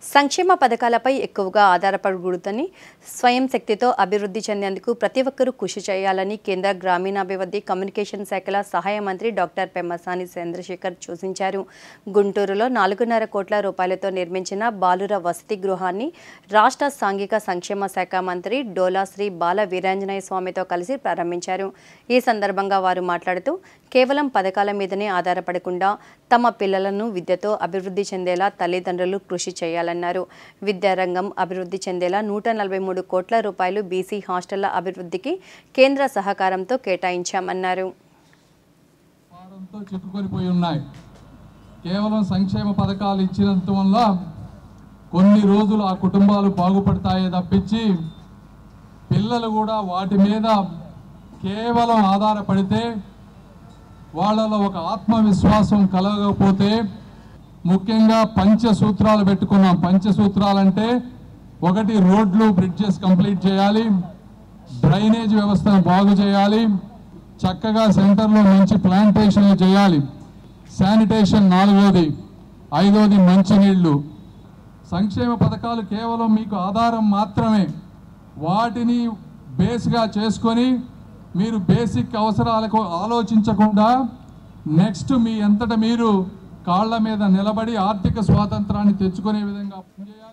సంక్షేమ పథకాలపై ఎక్కువగా ఆధారపడకూడదని, స్వయం శక్తితో అభివృద్ధి చెందేందుకు ప్రతి ఒక్కరూ కృషి చేయాలని కేంద్ర గ్రామీణాభివృద్ధి కమ్యూనికేషన్ శాఖల సహాయ మంత్రి డాక్టర్ పెమ్మసాని చంద్రశేఖర్ సూచించారు. గుంటూరులో 4.5 కోట్ల రూపాయలతో నిర్మించిన బాలుర వసతి గృహాన్ని రాష్ట్ర సాంఘిక సంక్షేమ శాఖ మంత్రి డోలా శ్రీ బాల వీరాంజనేయ స్వామితో కలిసి ప్రారంభించారు. ఈ సందర్భంగా వారు మాట్లాడుతూ, కేవలం పథకాల మీదనే ఆధారపడకుండా తమ పిల్లలను విద్యతో అభివృద్ధి చెందేలా తల్లిదండ్రులు కృషి చేయాలన్నారు. విద్యారంగం అభివృద్ధి చెందేలా 143 కోట్ల రూపాయలు బీసీ హాస్టళ్ల అభివృద్ధికి కేంద్ర సహకారంతో కేటాయించామన్నారు. కేవలం సంక్షేమ పథకాలు ఇచ్చినంత వల్ల కొన్ని రోజులు ఆ కుటుంబాలు బాగుపడతాయే తప్పించి పిల్లలు కూడా వాటి మీద కేవలం ఆధారపడితే వాళ్ళలో ఒక ఆత్మవిశ్వాసం కలగకపోతే, ముఖ్యంగా పంచసూత్రాలు పెట్టుకున్నాం. పంచసూత్రాలంటే ఒకటి, రోడ్లు బ్రిడ్జెస్ కంప్లీట్ చేయాలి, డ్రైనేజ్ వ్యవస్థను బాగు చేయాలి, చక్కగా సెంటర్లో మంచి ప్లాంటేషన్లు చేయాలి, శానిటేషన్ 4వది, 5వది మంచినీళ్లు. సంక్షేమ పథకాలు కేవలం మీకు ఆధారం మాత్రమే. వాటిని బేస్గా చేసుకొని మీరు బేసిక్ అవసరాలకు ఆలోచించకుండా నెక్స్ట్ మీ అంతటా మీరు కాళ్ళ మీద నిలబడి ఆర్థిక స్వాతంత్రాన్ని తెచ్చుకునే విధంగా పనిచేయాలి.